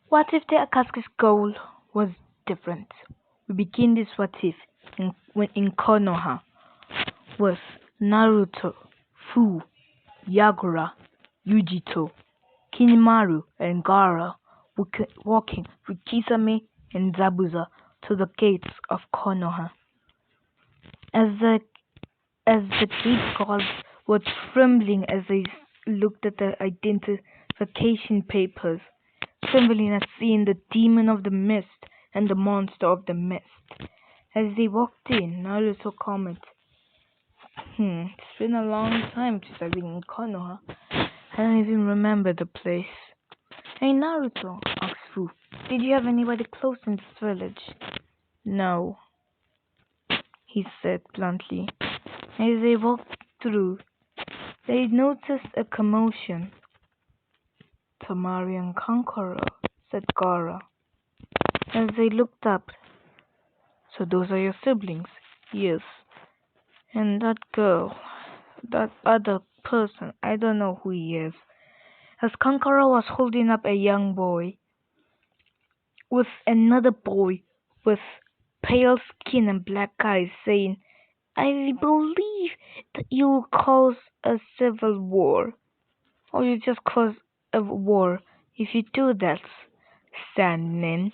What if the Akatsuki's goal was different? We begin this what if in Konoha with Naruto, Fu, Yagura, Yujito, Kinimaru, and Gaara walking with Kisame and Zabuza to the gates of Konoha. As the as the gate guards were trembling as they looked at the identification papers, trembling at seeing the demon of the mist and the monster of the mist. As they walked in, Naruto commented, it's been a long time since I've been in Konoha. I don't even remember the place. Hey Naruto, asked Fu, did you have anybody close in this village? No, he said bluntly. As they walked through, they noticed a commotion. Tamari and Kankuro, said Gaara. As they looked up, so those are your siblings? Yes. And that girl, that other person, I don't know who he is. As Kankuro was holding up a young boy with another boy with pale skin and black eyes saying, I believe that you will cause a civil war. Or you just cause a war if you do that, Sandman,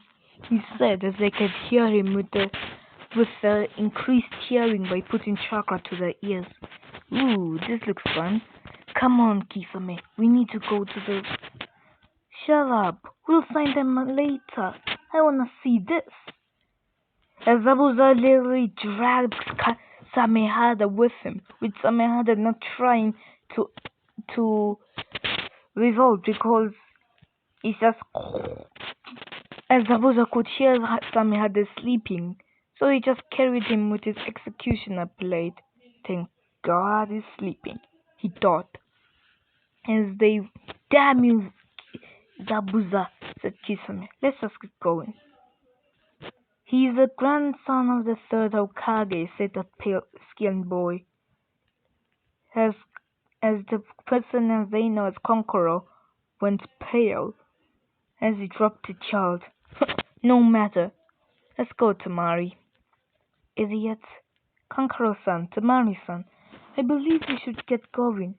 he said as they could hear him with the increased hearing by putting chakra to their ears. Ooh, this looks fun. Come on, Kisame, we need to go to the... Shut up, we'll find them later. I wanna see this. As Zabuza literally dragged Samehada with him, with Samehada not trying to revolt because it's just as Zabuza could hear Samehada sleeping, so he just carried him with his executioner blade. Thank God he's sleeping, he thought. As they, damn you, Zabuza, said Kisame. Let's just get going. He's the grandson of the third Hokage, said the pale-skinned boy. As the person as they know as Konkoro went pale as he dropped the child. No matter. Let's go, Tamari. Idiot. Kankoro-san, Tamari-san, I believe we should get going.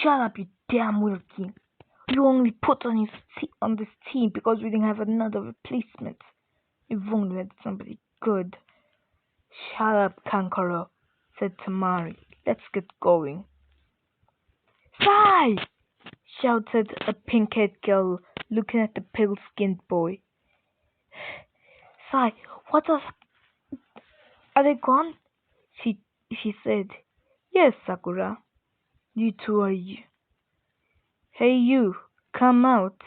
Shut up, you damn Wilkie. You only put on this team because we didn't have another replacement. If only we had somebody good. Shut up, Kankoro, said Tamari. Let's get going. Sai! Shouted a pink-haired girl looking at the pale-skinned boy. Sai, what are they gone? She said. Yes, Sakura. You two are you. Hey you, come out,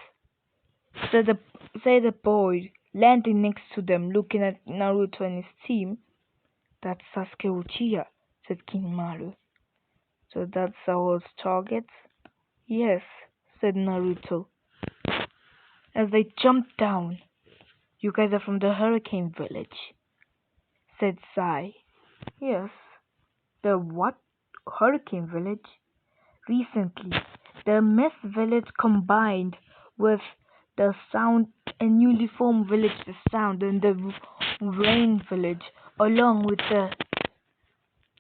said the boy, landing next to them, looking at Naruto and his team. That's Sasuke Uchiha, said Kinimaru. So that's our target? Yes, said Naruto. As they jumped down. You guys are from the Hurricane Village, said Sai. Yes. The what? Hurricane Village? Recently, the Mist Village combined with the Sound and newly formed village the Sound and the Rain Village, along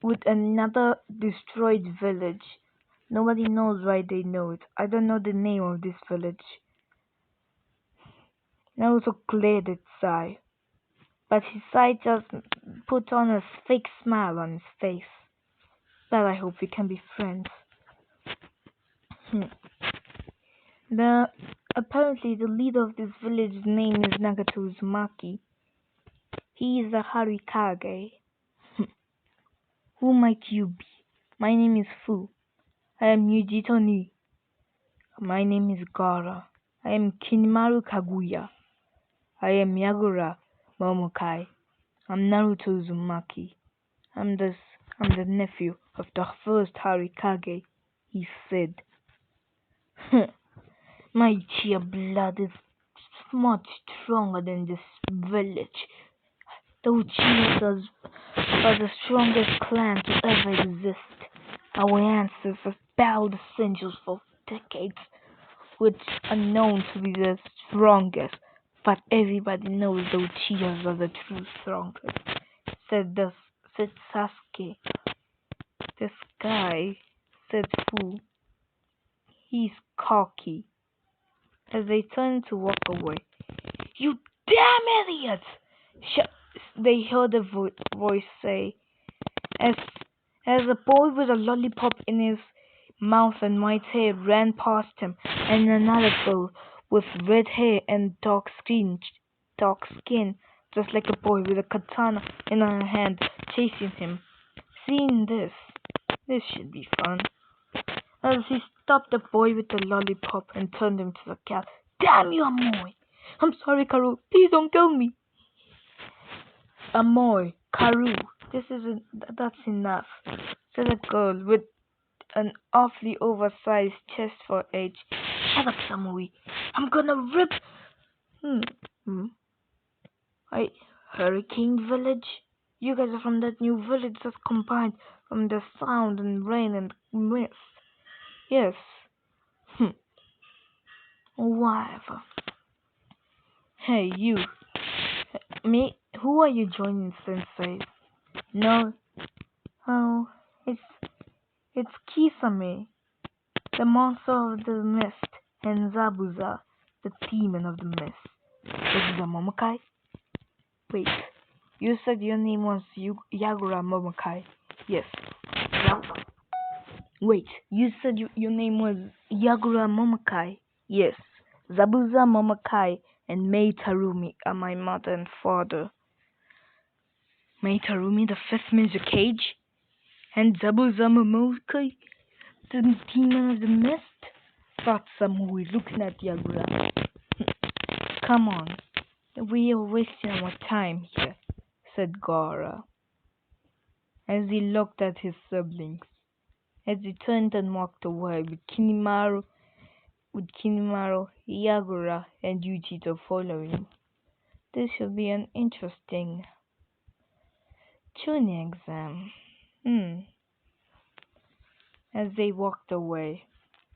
with another destroyed village. Nobody knows why they know it. I don't know the name of this village. Naruto glared at Sai, but his Sai just put on a fake smile on his face. But I hope we can be friends. Apparently the leader of this village's name is Nagato Uzumaki. He is a Harikage. Who might you be? My name is Fu. I am Yujito Ni. My name is Gaara. I am Kinimaru Kaguya. I am Yagura Momokai. I'm Naruto Uzumaki. I'm the nephew of the first Harikage, he said. My Uchiha blood is much stronger than this village. The Uchihas are the strongest clan to ever exist. Our ancestors battled the Senjus for decades. which are known to be the strongest, but everybody knows the Uchihas are the true strongest, said Sasuke. This guy, said Fu, he's cocky. As they turned to walk away, you damn idiots! They heard a voice say, as a boy with a lollipop in his mouth and white hair ran past him, and another girl with red hair and dark skin, just like a boy with a katana in her hand, chasing him. Seeing this should be fun. As he stopped the boy with the lollipop and turned him to the cat. Damn you, Amoy! I'm sorry, Karu. Please don't kill me. Amoy, Karu, that's enough, said a girl with an awfully oversized chest for age. Shut up, Samui. I'm gonna rip. Hmm. Hmm. Hurricane Village? You guys are from that new village that's combined from the sound and rain and mist. Yes. Whatever. Hey, you. Me? Who are you joining, Sensei? No. Oh, it's Kisame, the monster of the mist, and Zabuza, the demon of the mist. This is a Momokai? Wait, you said your name was Yagura Momokai? Yes. Wait, you said your name was Yagura Momokai? Yes. Zabuza Momokai and Mei Tarumi are my mother and father. Mei Tarumi, the fifth Mr. Cage? And Zabuza Momokai, the demon of the mist? Thought Samui looking at Yagura. Come on, we are wasting our time here, said Gaara, as he looked at his siblings. As he turned and walked away with Kinimaru, Yagura, and Yujito following. This should be an interesting tuning exam. As they walked away,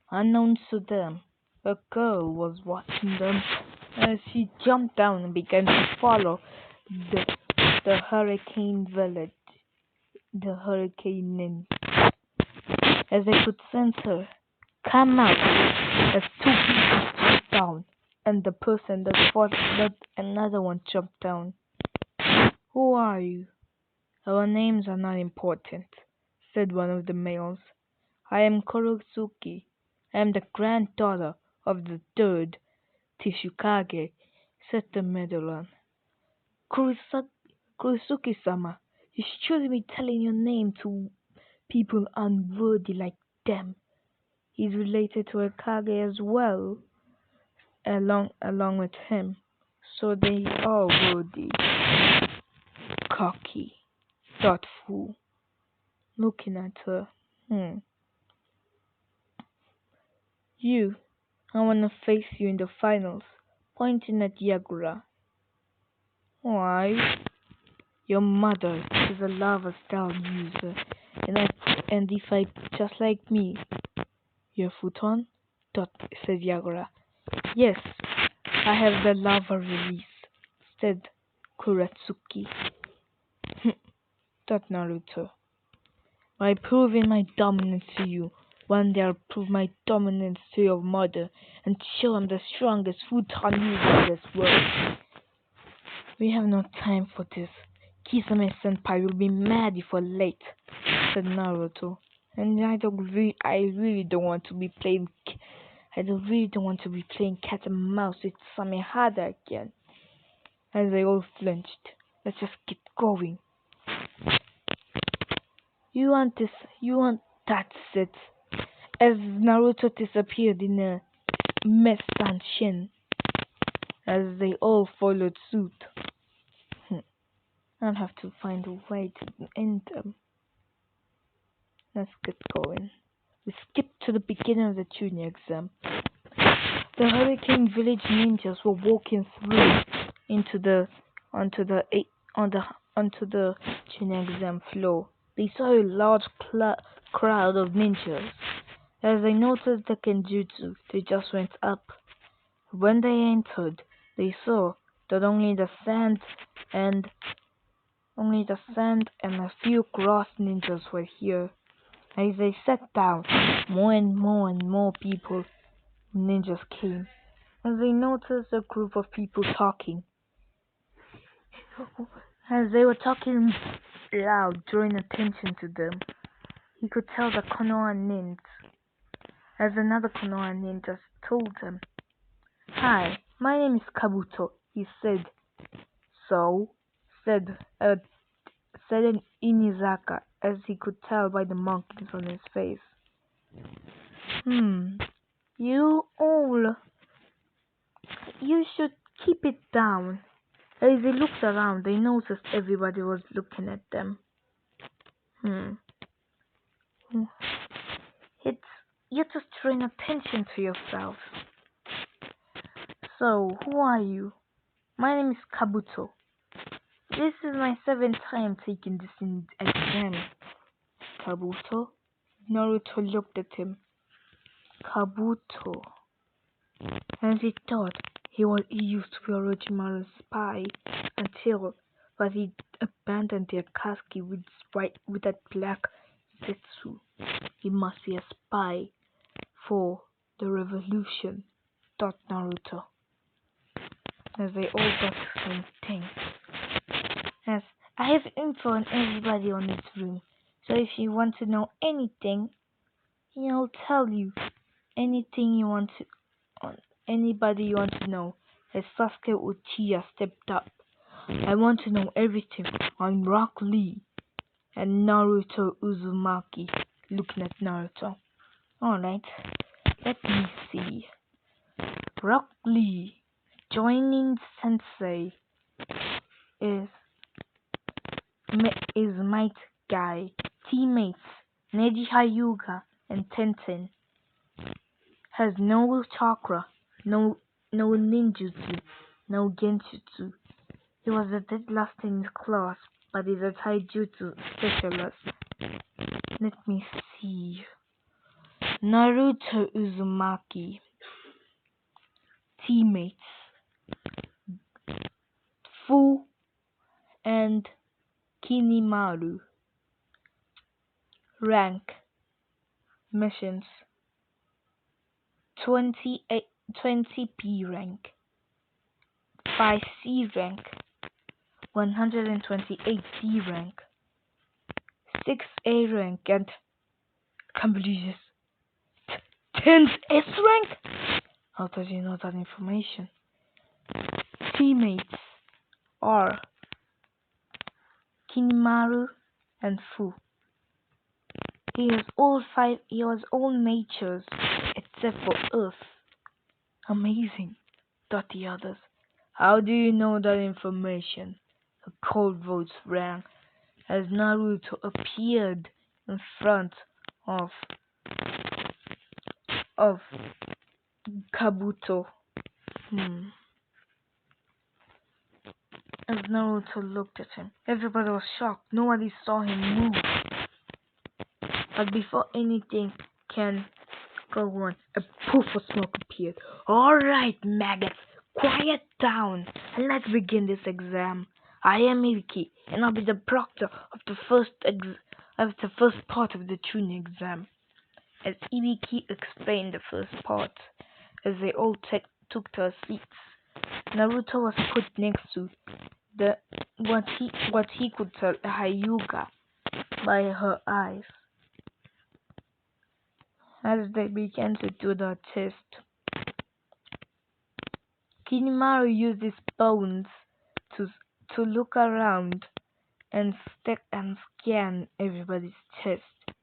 unknown to them, a girl was watching them as she jumped down and began to follow the hurricane village, the hurricane inn. As they could sense her come out as two people jumped down, and the person that fought let another one jump down. Who are you? Our names are not important, said one of the males. I am Kurotsuki. I am the granddaughter of the third Tishukage, said the middle one. Kurosuke-sama, you shouldn't be telling your name to people unworthy like them. He's related to a Kage as well, along with him, so they are worthy. Cocky, thoughtful, looking at her. You, I wanna face you in the finals, pointing at Yagura. Why? Your mother is a lava style user, and if I just like me. Your futon? Said Yagura. Yes, I have the lava release, said Kuratsuki. Thought Naruto. By proving my dominance to you, one day I'll prove my dominance to your mother and show I'm the strongest futon user in this world. We have no time for this. Kisame-senpai will be mad if we're late, said Naruto. And I really don't want to be playing cat and mouse with Samehada again. As they all flinched. Let's just get going. That's it. As Naruto disappeared in a mist and shin. As they all followed suit. I'll have to find a way to end them. Let's get going. We skip to the beginning of the tuning exam. The Hurricane Village ninjas were walking through onto the tuning exam floor. They saw a large crowd of ninjas. As they noticed the Kenjutsu, they just went up. When they entered, they saw that and only the sand and a few cross ninjas were here. As they sat down, more and more people, ninjas came. As they noticed a group of people talking, as they were talking loud, drawing attention to them, he could tell the Konoha ninjas. As another Konoha ninja told them, "Hi, my name is Kabuto," he said. "So?" said Inizaka, as he could tell by the markings on his face. You all, you should keep it down." As they looked around, they noticed everybody was looking at them. It's, you're just drawing attention to yourself. "So, who are you?" "My name is Kabuto. This is my 7th time taking this exam." "Kabuto?" Naruto looked at him. Kabuto. And he thought he used to be Orochimaru's spy but he abandoned the Akatsuki with that black Zetsu. He must be a spy for the revolution, thought Naruto. As they all got the same thing. Yes, I have info on everybody on this room, so if you want to know anything, I'll tell you anything you want to, on anybody you want to know. As Sasuke Uchiha stepped up, "I want to know everything on Rock Lee," and Naruto Uzumaki looking at Naruto. "Alright, let me see. Rock Lee, joining Sensei is Might Guy. Teammates Neji Hyuga and Tenten. Has no chakra, no ninjutsu, no genjutsu. He was the dead last in his class, but is a taijutsu specialist. Let me see. Naruto Uzumaki. Teammates Fu and Kinimaru. Rank missions 20 P rank, 5C rank, 128 D rank, 6A rank, and can't believe this, 10 S rank? How does he know that information? Teammates are Kinimaru and Fu. He has all natures except for Earth. Amazing, thought the others. How do you know that information? A cold voice rang as Naruto appeared in front of Kabuto. As Naruto looked at him, everybody was shocked. Nobody saw him move. But before anything can go on, a poof of smoke appeared. "Alright, maggots, quiet down, and let's begin this exam. I am Ibiki, and I'll be the proctor of the first part of the Chunin exam." As Ibiki explained the first part, as they all took their seats, Naruto was put next to what he could tell Hyuga by her eyes. As they began to do the test, Kinimaru used his bones to look around and scan everybody's chest,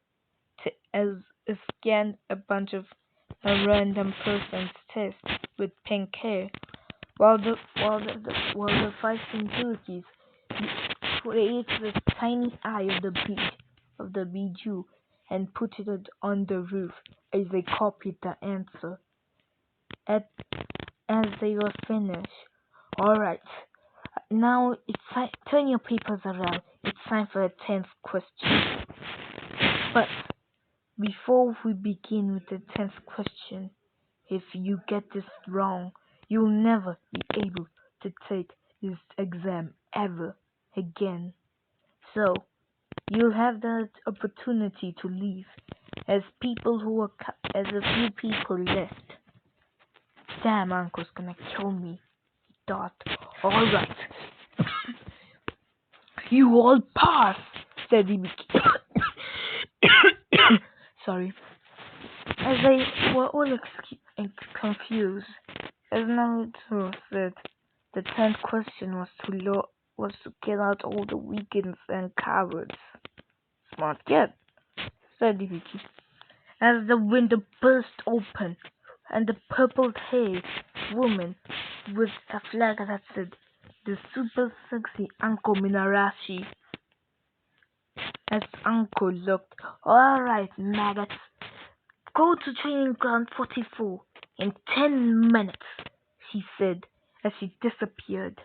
as scanned a bunch of a random person's chest with pink hair, while the fighting turkeys created the tiny eye of the Biju and put it on the roof as they copied the answer. As they were finished, "Alright, now it's time, turn your papers around. It's time for the 10th question." But Before we begin with the 10th question, if you get this wrong, you'll never be able to take this exam ever again. So, you'll have the opportunity to leave as as a few people left. Damn, Uncle's gonna kill me, he thought. Alright, you all pass, said Ibiki. Sorry. As they were all confused, as Naruto said, the 10th question was to get out all the weakens and cowards. Smart kid, said Ibiki. As the window burst open, and the purple-haired woman with a flag that said, "The super sexy Uncle Minarashi." As Uncle looked, "Alright, maggots, go to training ground 44 in 10 minutes," she said as she disappeared.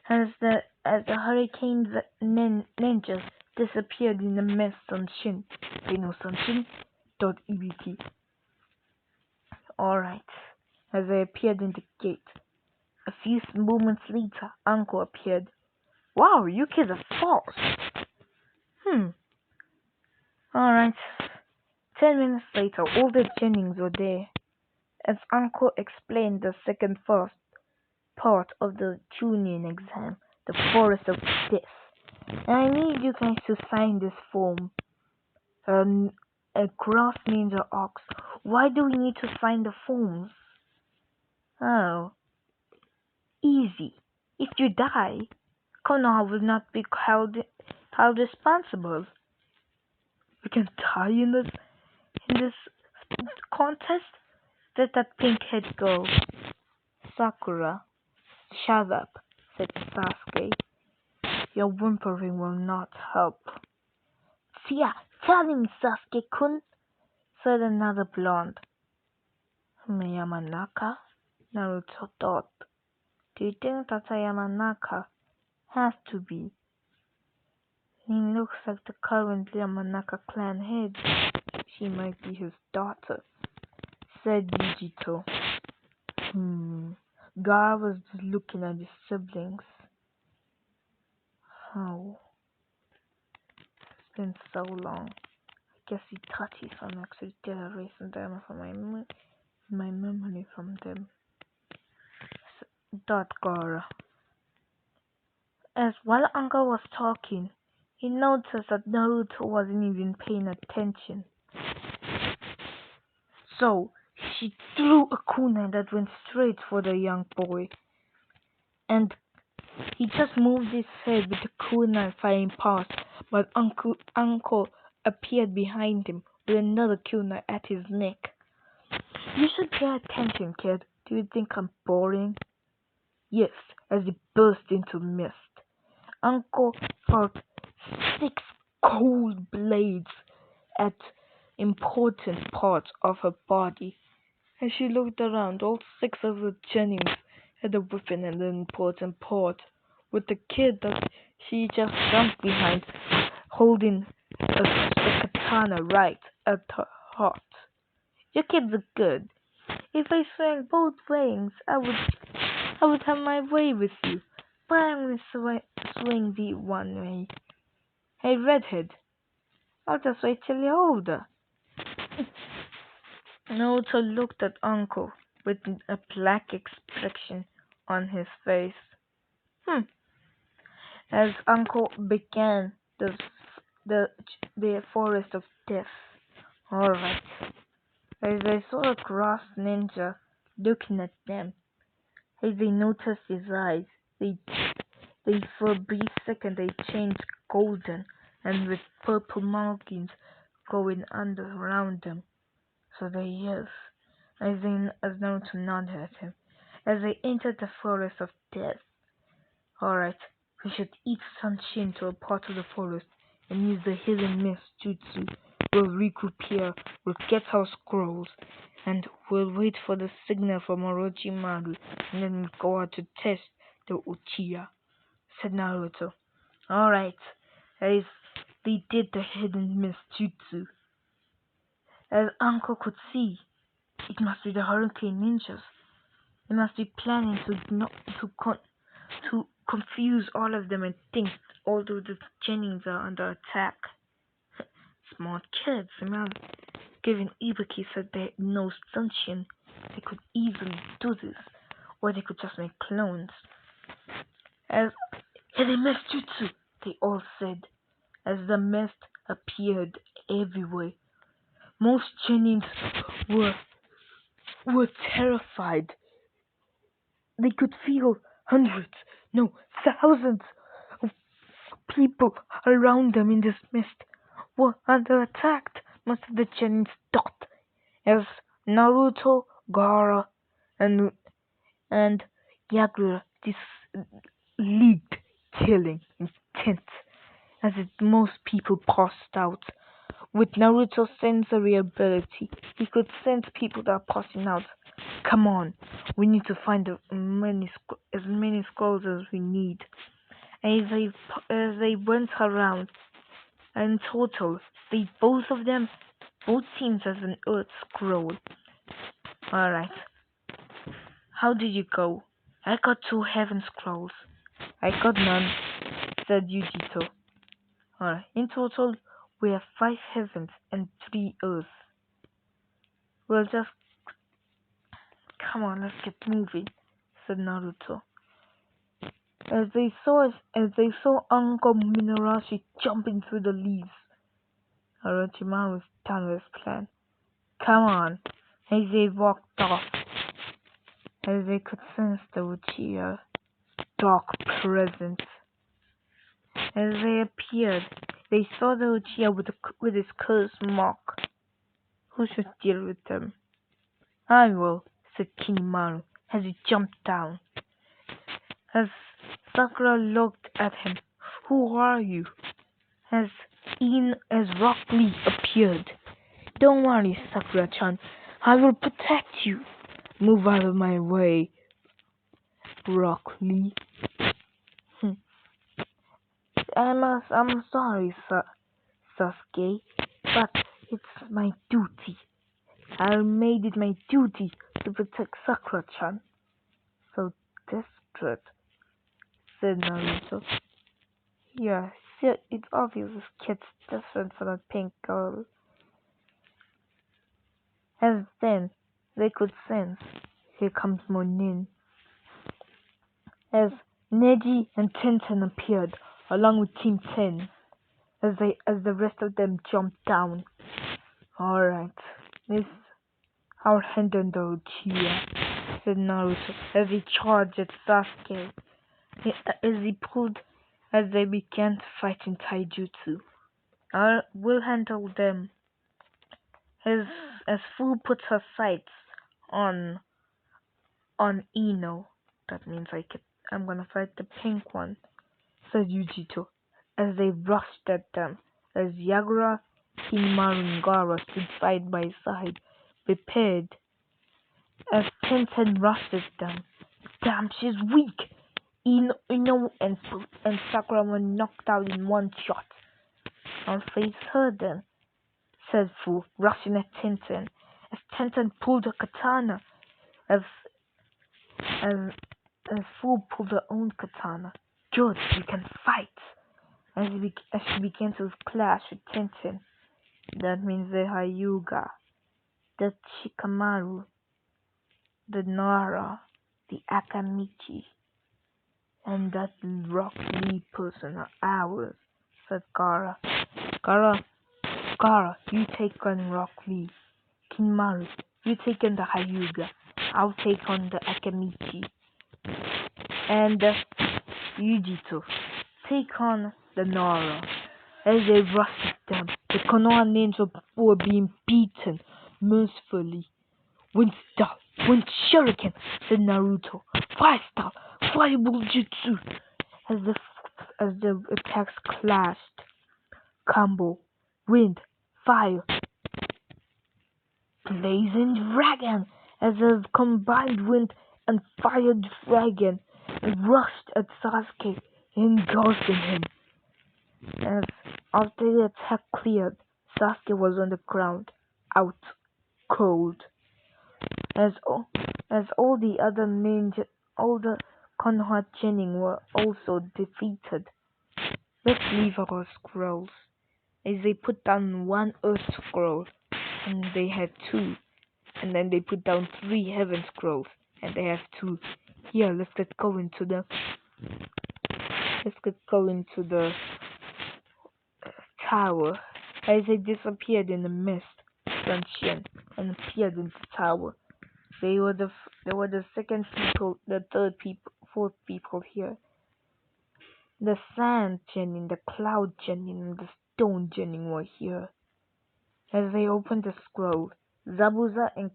As the hurricane ninja disappeared in the mist on Shin, they know Shin, thought Ibiki. Alright. As they appeared in the gate, a few moments later, Uncle appeared. "Wow, you kids are fast." Alright. 10 minutes later, all the Jennings were there. As Uncle explained the second first part of the Chunin exam, the Forest of Death. And I need you guys to sign this form. A grass ninja asks, "Why do we need to sign the forms?" Oh, easy. If you die, Konoha will not be held responsible. We can die in this contest? Said that pink-haired girl. Sakura, shut up, said Sasuke. Your whimpering will not help. "Yeah, tell him, Sasuke-kun," said another blonde. Yamanaka? Naruto thought. Do you think that's a Yamanaka? Has to be. He looks like the current Yamanaka clan head. She might be his daughter, said Yujito. Gara was just looking at his siblings. Oh, it's been so long. I guess he thought he some actually did erase them from my memory from them. Thought Gara. As while Uncle was talking, he noticed that Naruto wasn't even paying attention. So she threw a kunai that went straight for the young boy, and he just moved his head with the kunai firing past, but Uncle appeared behind him with another kunai at his neck. "You should pay attention, kid. Do you think I'm boring?" Yes, as he burst into mist. Uncle felt 6 cold blades at important parts of her body. As she looked around, all 6 of the Jennings had a weapon at an important part, with the kid that she just jumped behind holding a katana right at her heart. "Your kids are good. If I swung both wings, I would have my way with you, but I'm gonna swing the one way. Hey, redhead, I'll just wait till you're older." Naruto looked at Uncle with a black expression on his face. As Uncle began the forest of death. Alright. As they saw a grass ninja looking at them, as they noticed his eyes, they for a brief second they changed golden and with purple markings going under around them. So they yes, as Naruto nodded at him, as they entered the forest of death. Alright, we should eat Sanshin to a part of the forest and use the hidden mist jutsu. We'll regroup here, we'll get our scrolls, and we'll wait for the signal from Orochimaru, and then we'll go out to test the Uchiha, said Naruto. Alright, as they did the hidden mist jutsu, As Uncle could see, it must be the Hurricane Ninjas. They must be planning to confuse all of them and think all of the Jennings are under attack. Smart kids, man. Given Ibuki said they had no sentient, they could easily do this, or they could just make clones. As they missed jutsu, they all said, as the mist appeared everywhere. Most Jennings were terrified. They could feel hundreds, no, thousands of people around them in this mist were under attack. Most of the Jennings thought as Naruto, Gaara, and and Yagura this lead killing intent as most people passed out. With Naruto's sensory ability, he could sense people that are passing out. Come on, we need to find as many scrolls as we need. As they went around, in total, both teams has an Earth scroll. Alright, how did you go? I got 2 heaven scrolls. I got none, said Yujito. Alright, in total, we have 5 heavens and 3 earths. Well, just come on, let's get moving, said Naruto. As they saw Uncle Minorashi jumping through the leaves, Orochimaru started his plan. Come on, as they walked off, as they could sense the Uchiha's dark presence. As they appeared, they saw the Uchiha with his curse mark. Who should deal with them? I will, said Kinimaru as he jumped down. As Sakura looked at him, who are you? As Rock Lee appeared. Don't worry, Sakura-chan, I will protect you. Move out of my way, Rock Lee. I'm sorry, Sasuke, but it's my duty. I made it my duty to protect Sakura-chan. So desperate, said Naruto. Yeah, it's obvious this kid's desperate for that pink girl. As then, they could sense, here comes Monin. As Neji and Tenten appeared, along with Team 10, as the rest of them jumped down. Alright, this our hand on the Uchiha, said Naruto, as he charged at Sasuke. As they began to fight in taijutsu. We'll handle them. As Fu puts her sights on Ino, that means I'm gonna fight the pink one, said Yujito, as they rushed at them, as Yagura, Kinimaru, and Gaara stood side by side, prepared. As Tenten rushed at them. Damn, she's weak! Ino and Sakura were knocked out in one shot. I'll face her then, said Fu, rushing at Tenten, as Tenten pulled a katana, as Fu pulled her own katana. Good, we can fight. As she began to clash with Tenten, that means the Hyuga, the Shikamaru, the Nara, the Akamichi, and that Rock Lee person are ours, said Gaara. Gaara, you take on Rock Lee. Kinmaru, you take on the Hyuga. I'll take on the Akamichi. And Yujito, take on the Nara. As they rushed at them, the Konoha ninjas were being beaten mercifully. Wind Shuriken, said Naruto. Fire style, fireball jutsu. As the attacks clashed. Combo, wind, fire, blazing dragon. As a combined wind and fire dragon rushed at Sasuke, engulfing him. As after the attack cleared, Sasuke was on the ground. out cold. As all, as all the Konoha Genin were also defeated. Let's leave our scrolls. As they put down one Earth scroll, and they had two, and then they put down three Heaven scrolls, and they have two. Here, let's get going to the tower. As they disappeared in the mist, Sunshine, and appeared in the tower. They were the second people, the third people, fourth people here. The sand Genin, the cloud Genin, and the stone Genin were here. As they opened the scroll, Zabuza and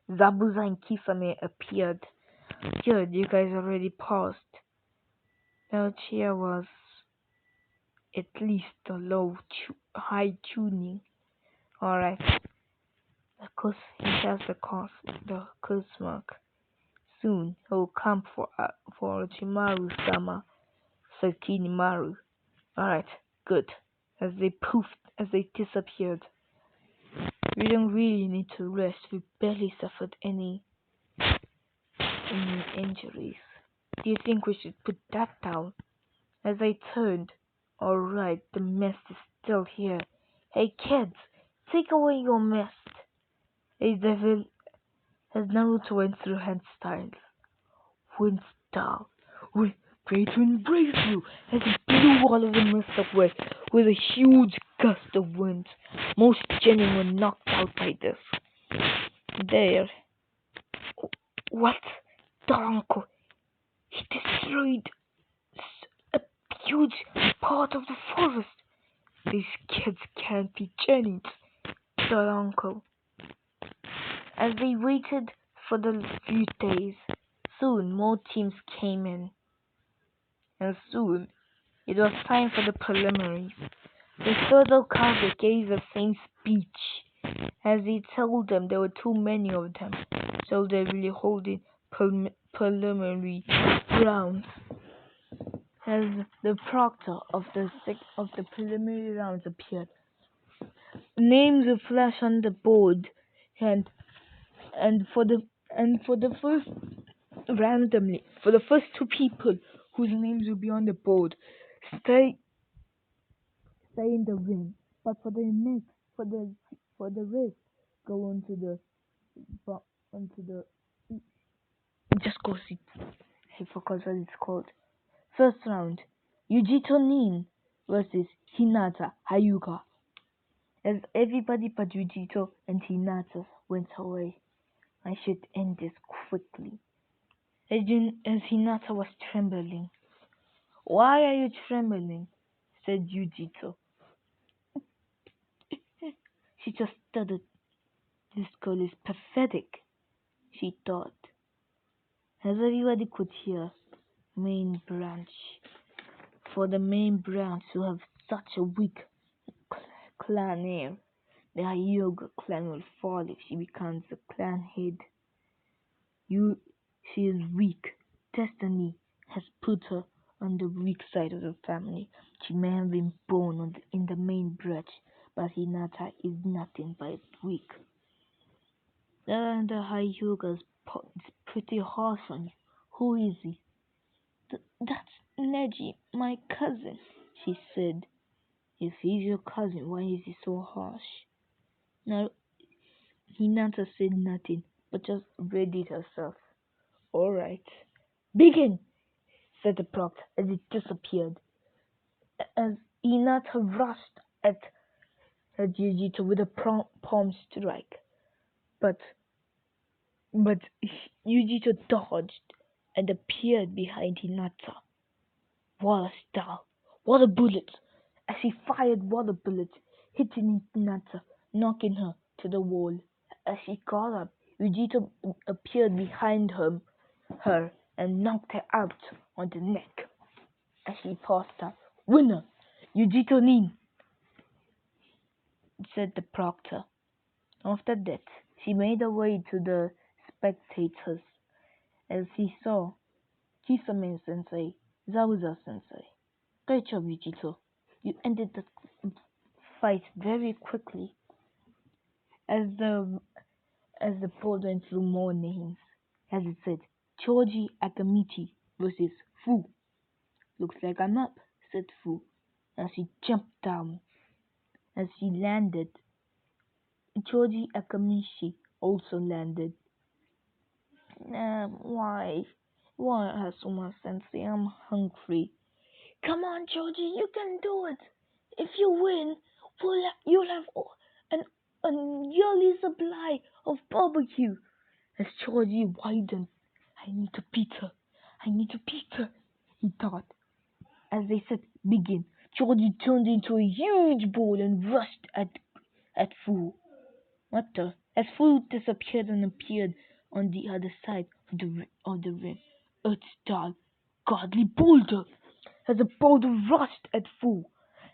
Kisame appeared. Good, you guys already paused. Now here was at least a high tuning. Alright. Of course, he has the curse mark. Soon he will come for Orochimaru-sama, said Kinimaru. Alright, good. As they disappeared. We don't really need to rest. We barely suffered any injuries. Do you think we should put that down? As I turned, alright, the mist is still here. Hey kids, take away your mist. As Naruto went through hand styles. Wind style. We're ready to embrace you as he blew all of the mist away with a huge gust of wind. Most genin were knocked out by this. There. What? Daranko. He destroyed a huge part of the forest. These kids can't be genins, said Uncle. As they waited for the few days, soon more teams came in. And soon it was time for the preliminaries. The third Hokage gave the same speech, as he told them there were too many of them, so they really holding preliminary rounds. As the proctor of the preliminary rounds appeared, names would flash on the board, and for the first randomly for the first two people whose names will be on the board, stay in the ring. But for the rest, go onto the just go sit. I forgot what it's called. First round, Yujito Nin versus Hinata Hyuga. As everybody but Yujito and Hinata went away, I should end this quickly. As Hinata was trembling. Why are you trembling? Said Yujito. She just stuttered. This girl is pathetic, she thought. As everybody could hear, main branch. For the main branch to have such a weak clan heir, the Hyuga clan will fall if she becomes the clan head. She is weak. Destiny has put her on the weak side of the family. She may have been born in the main branch, but Hinata is nothing but weak. The Hyuga is pretty harsh on you. Who is he? That's Neji, my cousin, she said. If he's your cousin, why is he so harsh? Now, Hinata said nothing, but just readied herself. Alright. Begin, said the proctor as it disappeared. As Hinata rushed at Yujito with a palm strike. But Yujito dodged and appeared behind Hinata. What a style! What a bullet! As he fired water bullets, hitting Hinata, knocking her to the wall. As she got up, Yujito appeared behind her and knocked her out on the neck. As she passed her, winner, Yujito Nin, said the proctor. After that, she made her way to the spectators as he saw Kisame Sensei, Zabuza Sensei. Great job, Yujito. You ended the fight very quickly. as the poll went through more names. As it said, Choji Akamichi versus Fu. Looks like I'm up, said Fu, as she jumped down. As she landed, Choji Akamichi also landed. Why? Why, Asuma Sensei? I'm hungry. Come on, Choji, you can do it. If you win, you'll have an, a yearly supply of barbecue. As Choji widened, I need to beat her. I need to beat her, he thought. As they said begin, Choji turned into a huge ball and rushed at Fu. What the? As Fu disappeared and appeared on the other side of the ring, Earth-style godly boulder as the boulder rushed at Fu,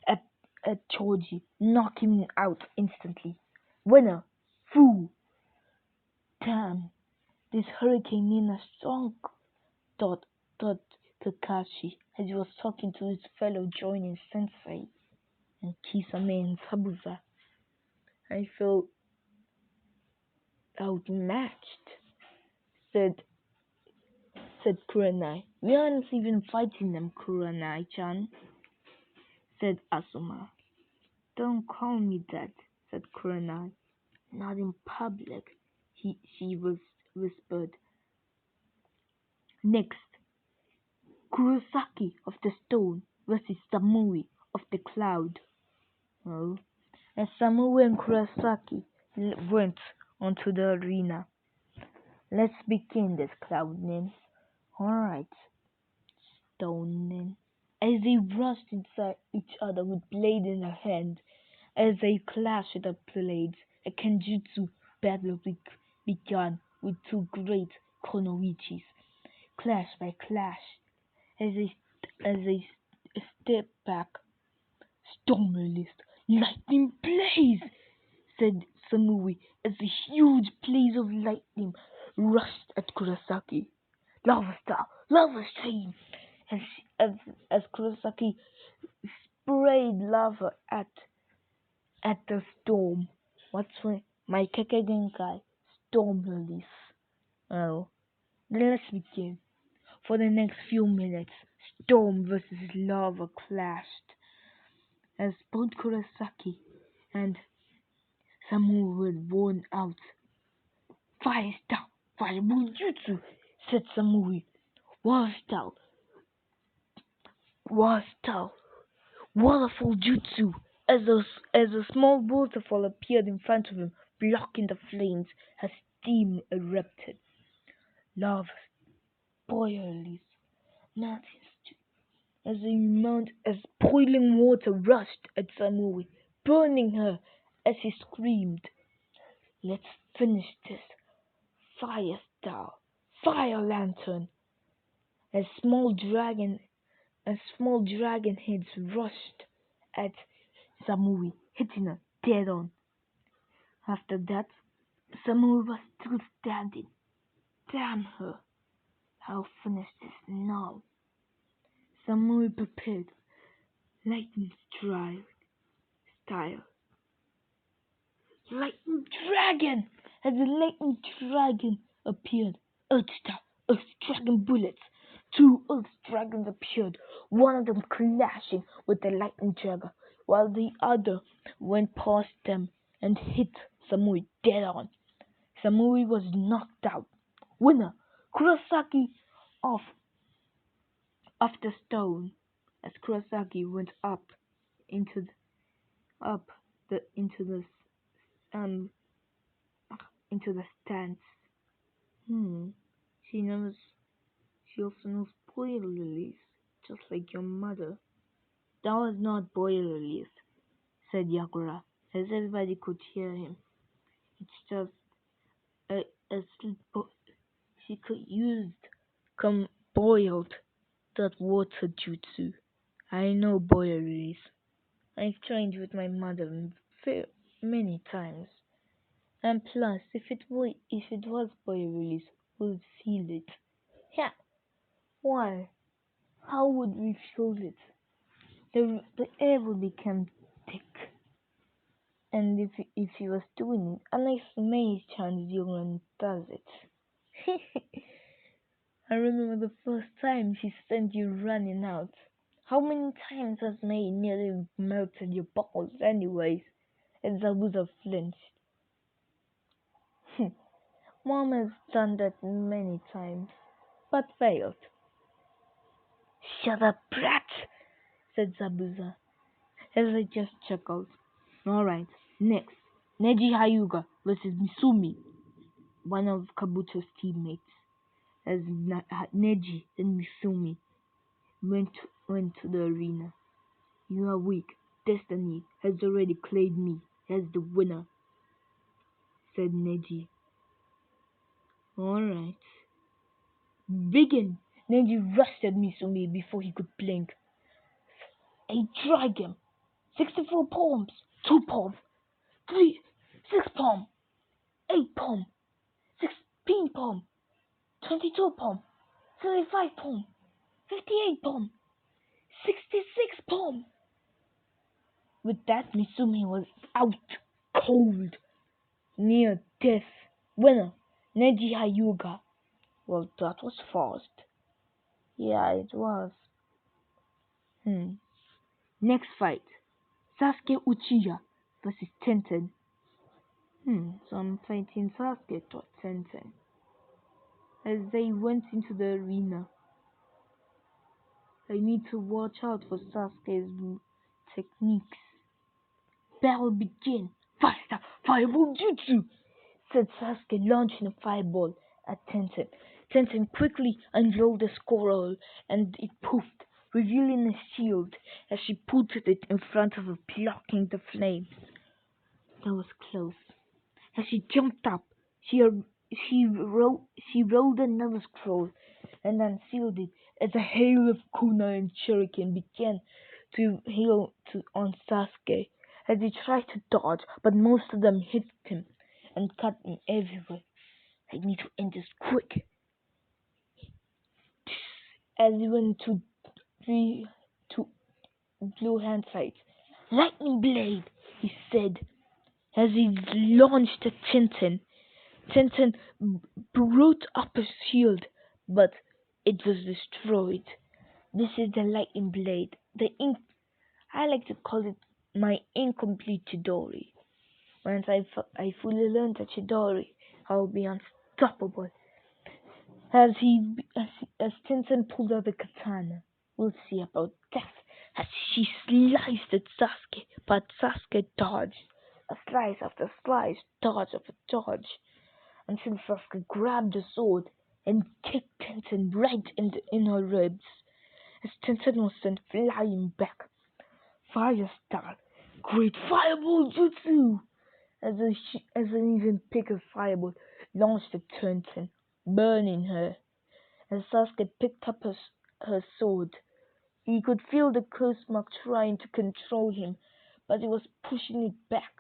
at, at Choji, knocking him out instantly. Winner, Fu. Damn, this hurricane Nina strong, thought, thought Kakashi as he was talking to his fellow joining sensei and Kisame and Sabuza. I feel outmatched, said Kurenai. We aren't even fighting them, Kurenai-chan, said Asuma. Don't call me that, said Kurenai. Not in public, she whispered. Next, Kurosaki of the stone versus Samui of the cloud. Oh, and Samui and Kurosaki went onto the arena. Let's begin this, Cloud Nin. Alright, Stone Nin. As they rushed inside each other with blade in their hand, as they clashed their blades, a Kenjutsu battle began with two great Konoichis, clash by clash. As they stepped back, storm released, lightning blaze, said Samui, as a huge blaze of lightning rushed at Kurosaki. Lava star, lava stream, as as Kurosaki sprayed lava at the storm. What's my Keke Genkai storm release? Oh, then let's begin. For the next few minutes, storm versus lava clashed as both Kurosaki and Samu were worn out. Fire style, fireball jutsu, said Samui. Water style, water style, waterfall jutsu, as a small waterfall appeared in front of him, blocking the flames as steam erupted. Lava boilers, nothing as a amount as boiling water rushed at Samui, burning her as he screamed. Let's finish this. Fire star, fire lantern. As small dragon heads rushed at Samui, hitting her dead on. After that, Samui was still standing. Damn her! I'll finish this now. Samui prepared, lightning style. Lightning dragon! As the lightning dragon appeared, Earth dragon bullets. Two Earth dragons appeared, one of them clashing with the lightning dragon, while the other went past them and hit Samui dead on. Samui was knocked out. Winner, Kurosaki of the stone. As Kurosaki went into the, up the um into the stands. Hmm. She knows. She also knows boiler release, just like your mother. That was not boiler release, said Yakura, as everybody could hear him. It's just a she could used boiled that water jutsu. I know boiler release. I've trained with my mother many times. And plus, if it was boiler release, we'd feel it. Yeah. Why? How would we feel it? The air would become thick. And if he was doing it, a nice maze chance Yoran does it. I remember the first time she sent you running out. How many times has May nearly melted your balls anyways? And Zabuza flinched. Mom has done that many times, but failed. Shut up, brat, said Zabuza, as I just chuckled. Alright, next. Neji Hyuga versus Misumi, one of Kabuto's teammates. As Neji and Misumi went to the arena. You are weak. Destiny has already claimed me as the winner, said Neji. Alright. Begin! Neji rushed at Misumi before he could blink. A dragon! 64 palms! 2 palm! 3! 6 palm! 8 palm! 16 palm! 22 palm! 35 palm! 58 palm! 66 palm! With that, Misumi was out cold, near death. Winner, Neji Hyuga. Well, that was fast. Yeah, it was. Next fight. Sasuke Uchiha versus Tenten. So I'm fighting Sasuke to Tenten. As they went into the arena, I need to watch out for Sasuke's techniques. Battle begin. Faster! Fireball Jutsu! Said Sasuke, launching a fireball at Tenten. Tenten quickly unrolled the scroll and it poofed, revealing a shield as she put it in front of her, blocking the flames. That was close. As she jumped up, she rolled another scroll and unsealed it as a hail of kunai and shuriken began to hail on Sasuke as he tried to dodge, but most of them hit him and cut him everywhere. I need to end this quick. As he went to blue hand sight. Lightning blade, he said as he launched at Tintin. Tintin brought up his shield, but it was destroyed. This is the lightning blade. I like to call it my incomplete Chidori. Once I fully learned the Chidori, I'll be unstoppable. As Tintin pulled out the katana, we'll see about that. As she sliced at Sasuke, but Sasuke dodged. A slice after slice, dodge after dodge, until Sasuke grabbed the sword and kicked Tintin right in her ribs. As Tintin was sent flying back. Fire style, great fireball jutsu! As an even bigger fireball launched at Tintin, burning her. As Sasuke picked up her sword, he could feel the curse mark trying to control him, but he was pushing it back.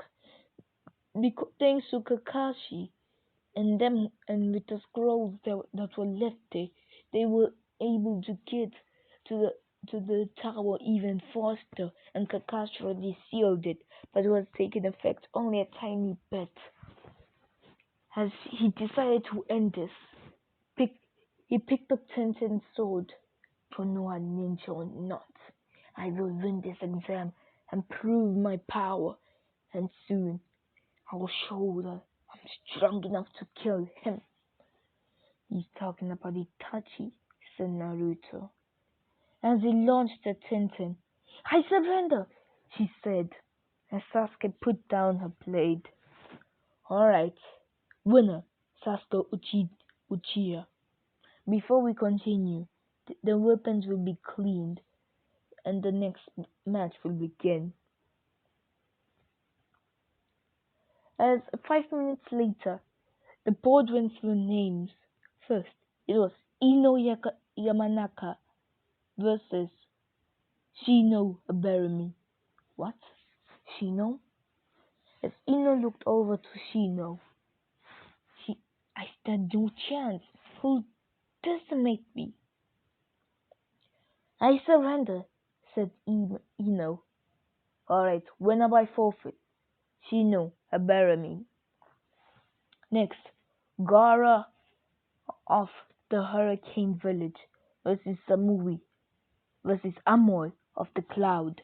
Thanks to Kakashi and with the scrolls that were left there, they were able to get to the tower even faster, and Kakashi already sealed it, but it was taking effect only a tiny bit. As he decided to end this, he picked up Tenten's sword. For no ninja or not, I will win this exam and prove my power, and soon I will show that I'm strong enough to kill him. He's talking about Itachi, said Naruto. As he launched at Tenten, I surrender, she said, as Sasuke put down her blade. Alright, winner, Sasuke Uchiha. Before we continue, the weapons will be cleaned, and the next match will begin. As 5 minutes later, the board went through names. First, it was Ino Yamanaka versus Shino Aberumi. What? Shino? As Ino looked over to Shino, I stand no chance. Who'll decimate me? I surrender, said Ino. Alright, winner by forfeit. Shino, Abarami. Next, Gara of the Hurricane Village versus Samui versus Amoy of the Cloud.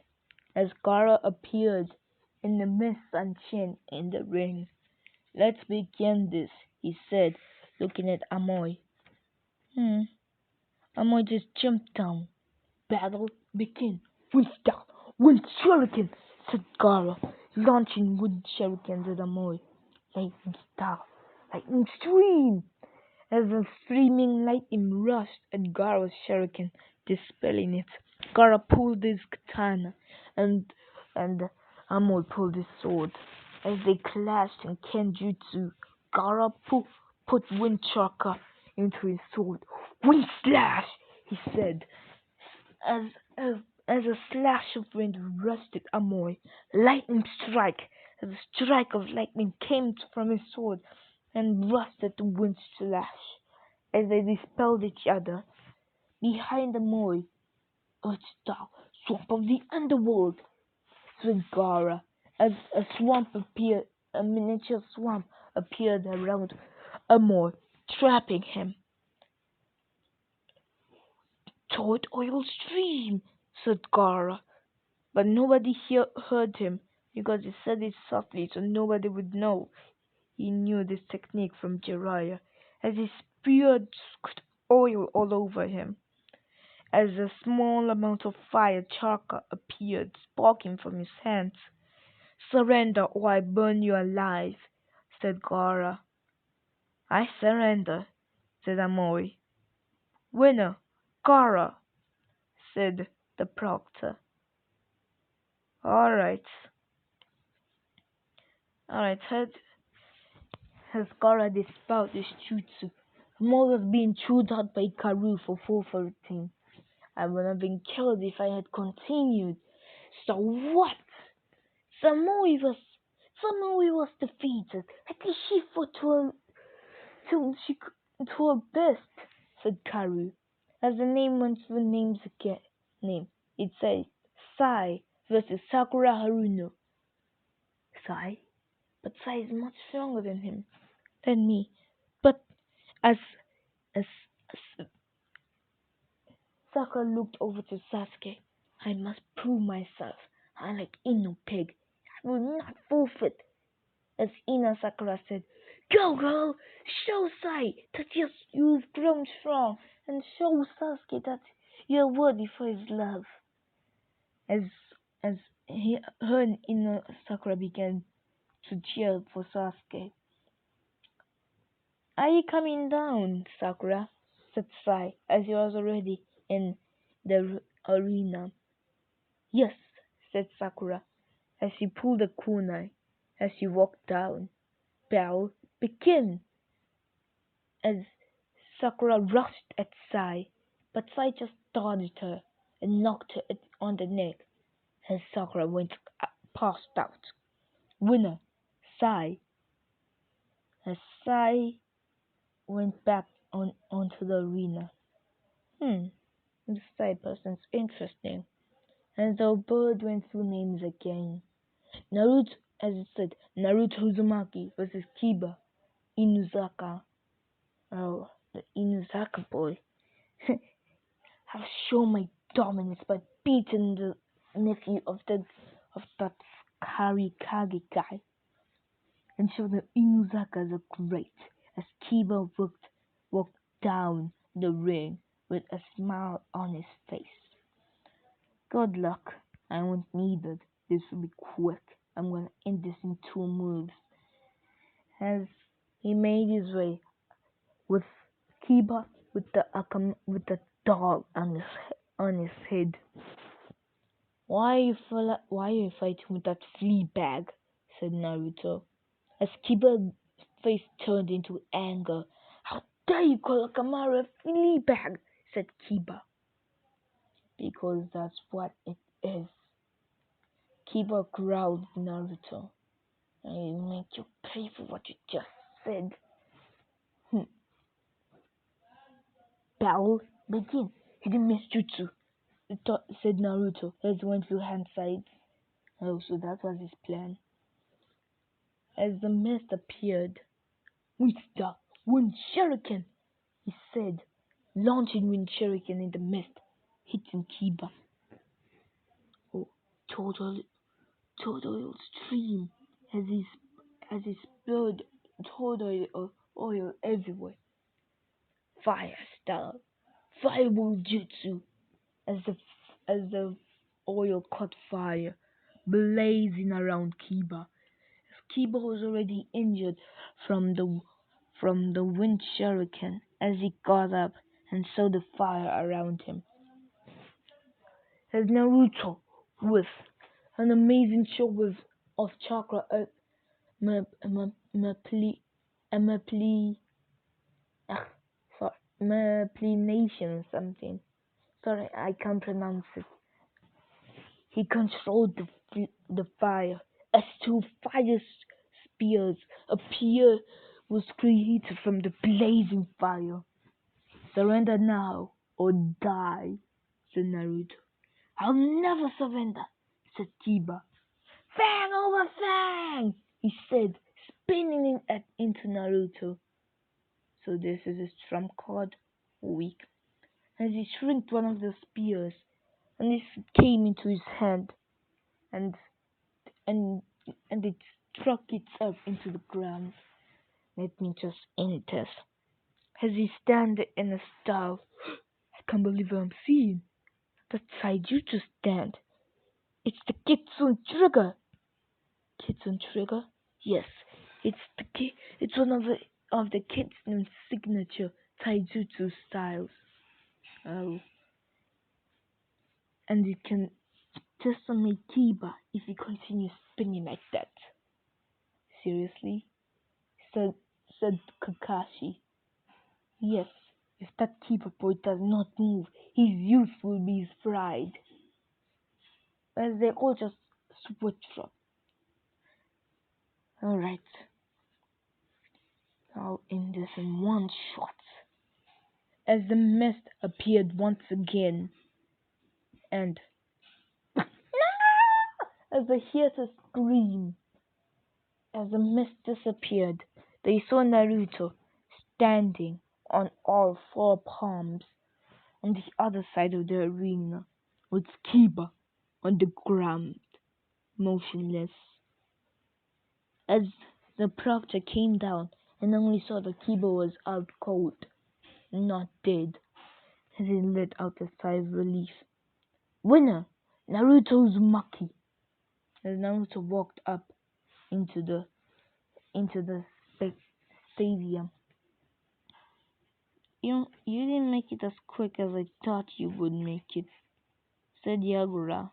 As Gara appeared in the mist and Shin in the ring. Let's begin this, he said, looking at Amoy. Amoy just jumped down. Battle begin. Wind down, wind shuriken, said Gara, launching wood shurikens at Amoy. Lightning star, lightning stream. As the streaming lightning rushed at Gara's shuriken, dispelling it. Gara pulled his katana, and Amoy pulled his sword. As they clashed in Kenjutsu, Gara put wind chakra into his sword. Wind slash, he said, as as as a slash of wind rushed at Amoy. Lightning strike, as a strike of lightning came from his sword and rushed at the wind slash. As they dispelled each other, behind Amoy, Earthstar, swamp of the underworld, said Gara, as a miniature swamp appeared around Amoy, trapping him. Toad oil stream, said Gara, but nobody heard him because he said it softly so nobody would know. He knew this technique from Jiraiya, as he speared oil all over him. As a small amount of fire chakra appeared, sparking from his hands. Surrender or I burn you alive, said Gara. I surrender, said Amoy. Winner, Gara, said the proctor. Alright, has Gara dispelled his jutsu. Amoy was being chewed out by Karu for 414. I would have been killed if I had continued. So what? Samui was defeated. At least she fought to her best, said Karu. As the name went through it said Sai versus Sakura Haruno. Sai? But Sai is much stronger than me. But as as Sakura looked over to Sasuke. I must prove myself. Unlike Inu Pig, I will not forfeit. As Ina Sakura said, Go girl, show Sai that you've grown strong, and show Sasuke that you're worthy for his love. As her and Ina Sakura began to cheer for Sasuke. Are you coming down, Sakura? Said Sai, as he was already in the arena. Yes, said Sakura, as she pulled a kunai. As she walked down, Battle begin! As Sakura rushed at Sai, but Sai just dodged her and knocked her on the neck. As Sakura went passed out. Winner, Sai. As Sai went back onto the arena. This Sai person's interesting. And the bird went through names again. Naruto, as it said, Naruto Uzumaki versus Kiba Inuzaka. Oh, the Inuzaka boy. I've shown my dominance by beating the nephew of that Karikage guy. And showed that Inuzaka is great as Kiba walked down the ring with a smile on his face. Good luck. I won't need it. This will be quick. I'm gonna end this in 2 moves. As he made his way with Kiba with the dog on his head. Why are you fighting with that flea bag? Said Naruto. As Kiba's face turned into anger. How dare you call Akamaru a flea bag? Said Kiba. Because that's what it is. Kiba growled at Naruto. I make you pay for what you just said. Battle begin. Hidden miss jutsu, said Naruto as he went through hand sides. Oh, so that was his plan. as the mist appeared. "With the wind shuriken," he said, launching wind shuriken in the mist, hitting Kiba. Oh, total, total stream as he spilled total oil everywhere. Fire style, fireball jutsu, as the oil caught fire, blazing around Kiba. Kiba was already injured from the wind shuriken as he got up and saw the fire around him. As Naruto, with an amazing show of chakra mapli, ah, sorry, maplination something. Sorry, I can't pronounce it. He controlled the fire as two fire spears appeared was created from the blazing fire. "Surrender now or die," said Naruto. "I'll never surrender," said Kiba. "Fang over Fang!" he said, spinning into Naruto. So this is his trump card, weak, as he shrinked one of the spears, and this came into his hand, and and and it struck itself into the ground. Let me just end this. As he stand in a style, I can't believe what I'm seeing. That side you just stand. It's the Kitsune Trigger. Kitsune Trigger? Yes, it's one of the Kitsune signature taijutsu styles. Oh, and it can decimate Kiba if he continues spinning like that. Seriously? Said said Kakashi. Yes, if that Kiba boy does not move, his youth will be fried. As they all just switch from. Alright, I'll end this in one shot. As the mist appeared once again, and as they heard a scream, as the mist disappeared, they saw Naruto standing on all four palms on the other side of the arena, with Kiba on the ground, motionless. As the proctor came down and only saw that Kiba was out cold, not dead, as he let out a sigh of relief. "Winner, Naruto Uzumaki." As Naruto walked up into the stadium. You didn't make it as quick as I thought you would make it," said Yagura.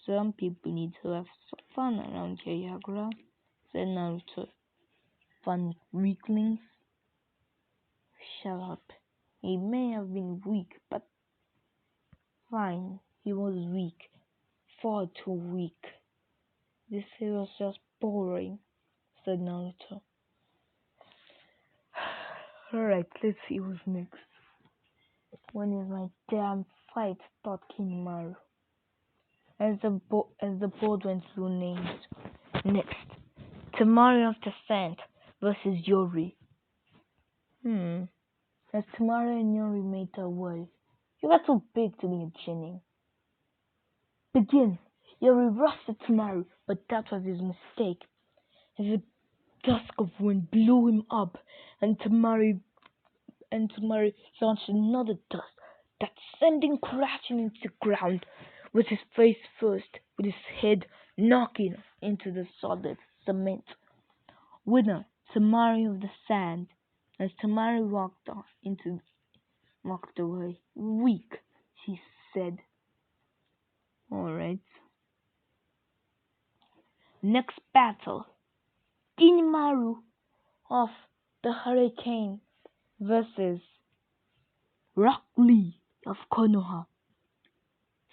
"Some people need to have fun around here, Yagura," said Naruto. "Fun weaklings?" "Shut up. He may have been weak, but fine, he was weak. Far too weak. This hero's just boring," said Naruto. Alright, let's see who's next. When is my damn fight, thought Kinimaru, as the board went through names. Next, Tamari of the Sand versus Yori. As Tamari and Yori made their way. "You got too big to be a Chunin." "Begin!" Yori rushed at Tamari, but that was his mistake, as a gust of wind blew him up, and Tamari launched another dust that sent him crashing into the ground, with his face first, with his head knocking into the solid cement. Winner, Tamari of the Sand. As Tamari walked away. "Weak," she said. Alright. Next battle, Kinimaru of the Hurricane versus Rock Lee of Konoha.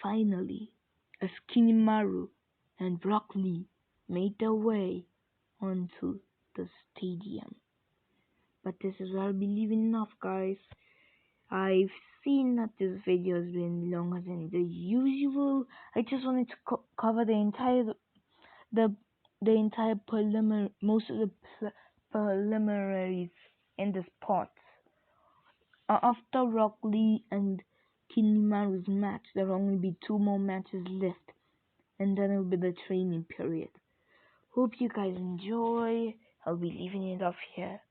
Finally, as Kinimaru and Rock Lee made their way onto the stadium. But this is where I'll be leaving off, guys. I've seen that this video has been longer than the usual. I just wanted to cover the the entire most of the preliminaries in the sports. After Rock Lee and Kinimaru's match, there will only be two more matches left, and then it will be the training period. Hope you guys enjoy. I'll be leaving it off here.